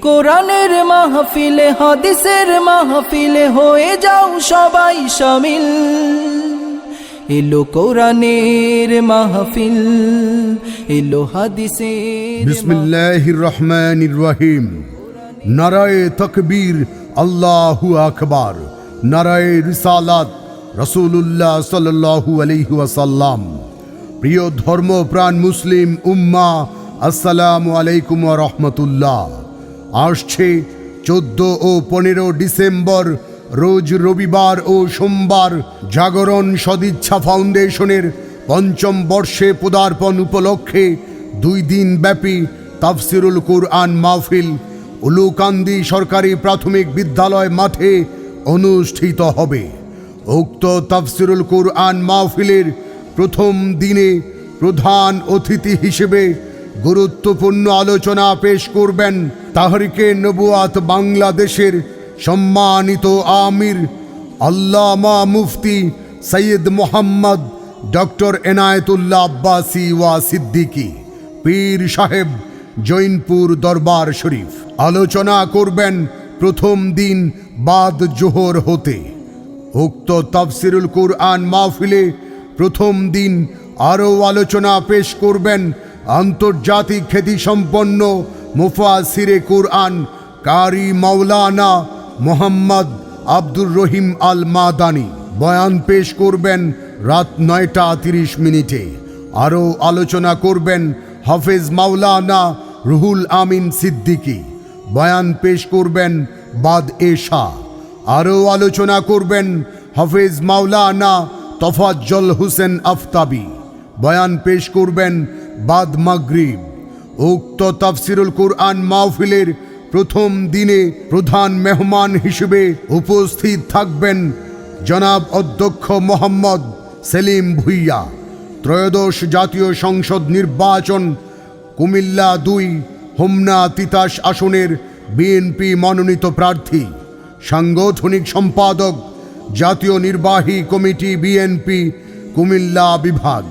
কোরআনের মাহফিলে হাদিসের মাহফিলে হয়ে যাও সবাই শামিল। এলো কোরআনের মাহফিল, এলো হাদিসের। বিসমিল্লাহির রহমানির রহিম। নারায়ে তাকবীর, আল্লাহু আকবার। নারায়ে রিসালাত, রাসূলুল্লাহ সাল্লাল্লাহু আলাইহি ওয়াসাল্লাম। প্রিয় ধর্মপ্রাণ মুসলিম উম্মাহ, আসসালামু আলাইকুম ওয়া রাহমাতুল্লাহ। আসছে 14 ও 15 ডিসেম্বর রোজ রবিবার ও সোমবার জাগরণ সদিচ্ছা ফাউন্ডেশনের ৫ম বর্ষে পদার্পণ উপলক্ষে 2 দিন ব্যাপী তাফসিরুল কুরআন মাহফিল উলুকান্দি সরকারি প্রাথমিক বিদ্যালয় মাঠে অনুষ্ঠিত হবে। উক্ত তাফসিরুল কুরআন মাহফিলের প্রথম দিনে প্রধান অতিথি হিসেবে গুরুত্বপূর্ণ আলোচনা পেশ করবেন তাহরিকে নবুয়াত বাংলাদেশের সম্মানিত আমির আল্লামা মুফতি সৈয়দ মোহাম্মদ ডক্টর এনায়েতুল্লাহ আব্বাসী ওয়া সিদ্দিকী পীর সাহেব, জৈনপুর দরবার শরীফ। আলোচনা করবেন প্রথম দিন বাদ জোহর হতে। উক্ত তাফসিরুল কুরআন মাহফিলে প্রথম দিন আরও আলোচনা পেশ করবেন আন্তর্জাতিক খ্যাতিসম্পন্ন মুফাসসিরে কুরআন কারি মাওলানা মোহাম্মদ আব্দুর রহিম আল মাদানী। বয়ান পেশ করবেন রাত 9টা 30 আরও আলোচনা করবেন হাফেজ মাওলানা রুহুল আমিন সিদ্দিকী। বয়ান পেশ করবেন বাদ এশা। আরও আলোচনা করবেন হাফেজ মাওলানা তফাজ্জল হোসেন আফতাবী। বয়ান পেশ করবেন বাদ মাগরিব। উক্ত তাফসিরুল কুরআন মাহফিলের প্রথম দিনে প্রধান মেহমান হিসেবে উপস্থিত থাকবেন জনাব অধ্যক্ষ মোহাম্মদ সেলিম ভুইয়া, ত্রয়োদশ জাতীয় সংসদ নির্বাচন কুমিল্লা 2 হোমনা তিতাস আসনের বিএনপি মনোনীত প্রার্থী, সাংগঠনিক সম্পাদক, জাতীয় নির্বাহী কমিটি বিএনপি কুমিল্লা বিভাগ।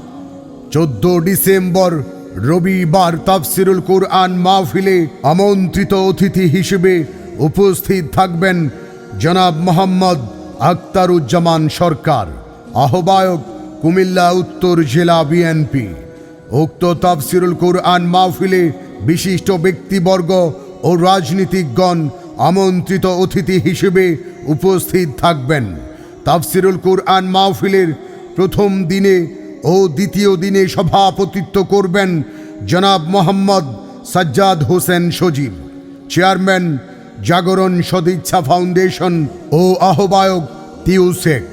14 ডিসেম্বর রবিবার তাফসিরুল কুরআন মাহফিলে আমন্ত্রিত অতিথি হিসেবে উপস্থিত থাকবেন জনাব মোহাম্মদ আখতারুজ্জামান সরকার, আহ্বায়ক কুমিল্লা উত্তর জেলা বিএনপি। উক্ত তাফসিরুল কুরআন মাহফিলে বিশিষ্ট ব্যক্তিবর্গ ও রাজনীতিকগণ আমন্ত্রিত অতিথি হিসেবে উপস্থিত থাকবেন। তাফসিরুল কুরআন মাহফিলের প্রথম দিনে ও দ্বিতীয় দিনে সভাপতিত্ব করবেন জনাব মোহাম্মদ সাজ্জাদ হোসেন সজীব, চেয়ারম্যান জাগরণ সদিচ্ছা ফাউন্ডেশন ও আহ্বায়ক তিউ শেখ।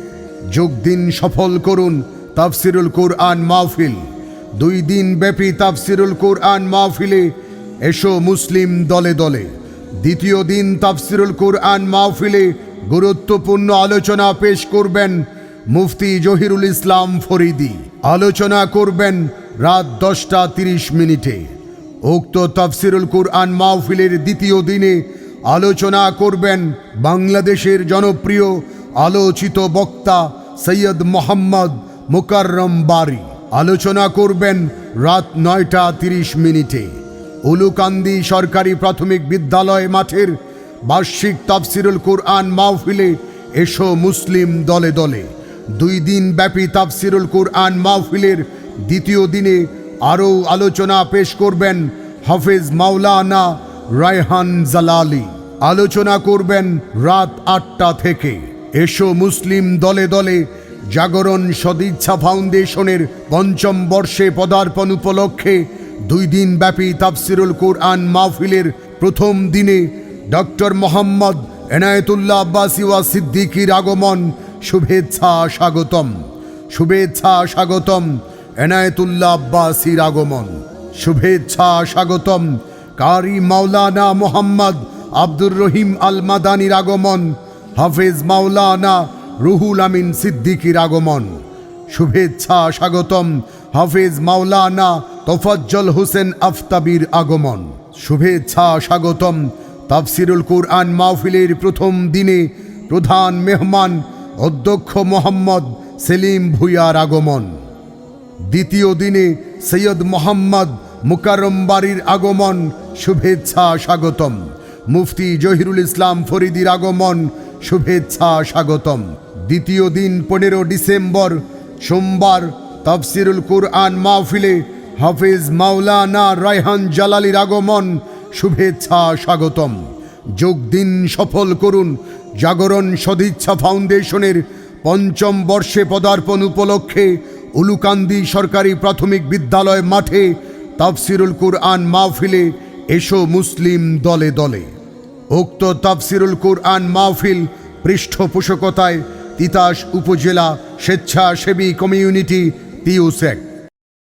যোগ দিন সফল করুন তাফসিরুল কুরআন মাহফিল। 2 দিন ব্যাপী তাফসিরুল কুরআন মাহফিলে এসো মুসলিম দলে দলে। দ্বিতীয় দিন তাফসিরুল কুরআন মাহফিলে গুরুত্বপূর্ণ আলোচনা পেশ করবেন মুফতি জহিরুল ইসলাম ফরিদি। আলোচনা করবেন রাত 10টা 30। উক্ত তাফসিরুল কুরআন মাহফিলের দ্বিতীয় দিনে আলোচনা করবেন বাংলাদেশের জনপ্রিয় আলোচিত বক্তা সৈয়দ মোহাম্মদ মুকাররম বারী। আলোচনা করবেন রাত 9টা 30। উলুকান্দি সরকারি প্রাথমিক বিদ্যালয় মাঠের বার্ষিক তাফসিরুল কুরআন মাহফিলে এসো মুসলিম দলে দলে। 2 দিন ব্যাপী তাফসিরুল কুরআন মাহফিলের দ্বিতীয় দিনে আরও আলোচনা পেশ করবেন হাফেজ মাওলানা রায়হান জালালি। আলোচনা করবেন রাত 8টা থেকে। এসো মুসলিম দলে দলে জাগরণ সদিচ্ছা ফাউন্ডেশনের 5ম বর্ষে পদার্পণ উপলক্ষে 2 দিন ব্যাপী তাফসিরুল কুরআন মাহফিলের প্রথম দিনে ডক্টর মোহাম্মদ এনায়েতুল্লাহ আব্বাসী ওয়া সিদ্দিকীর আগমন। শুভেচ্ছা স্বাগতম, শুভেচ্ছা স্বাগতম এনায়েতুল্লাহ আব্বাসীর আগমন। শুভেচ্ছা স্বাগতম কারি মাওলানা মোহাম্মদ আব্দুর রহিম আল মাদানীর আগমন। হাফেজ মাওলানা রুহুল আমিন সিদ্দিকীর আগমন। শুভেচ্ছা স্বাগতম হাফেজ মাওলানা তফাজ্জল হোসেন আফতাবীর আগমন। শুভেচ্ছা স্বাগতম তাফসিরুল কুরআন মাহফিলের প্রথম দিনে প্রধান মেহমান অধ্যক্ষ মোহাম্মদ সেলিম ভুইয়ার আগমন। দ্বিতীয় দিনে সৈয়দ মোহাম্মদ মুকাররম বারীর আগমন। শুভেচ্ছা স্বাগতম। মুফতি জহিরুল ইসলাম ফরিদির আগমন, শুভেচ্ছা স্বাগতম। দ্বিতীয় দিন 15 ডিসেম্বর সোমবার তাফসিরুল কুরআন মাহফিলে হাফেজ মাওলানা রায়হান জালালির আগমন, শুভেচ্ছা স্বাগতম। যোগ দিন সফল করুন জাগরণ সদিচ্ছা ফাউন্ডেশনের 5ম বর্ষে পদার্পণ উপলক্ষে উলুকান্দি সরকারি প্রাথমিক বিদ্যালয় মাঠে তাফসিরুল কুরআন মাহফিলে এসো মুসলিম দলে দলে। উক্ত তাফসিরুল কুরআন মাহফিল পৃষ্ঠপোষকতায় তিতাস উপজেলা স্বেচ্ছাসেবী কমিউনিটি তিউসেক।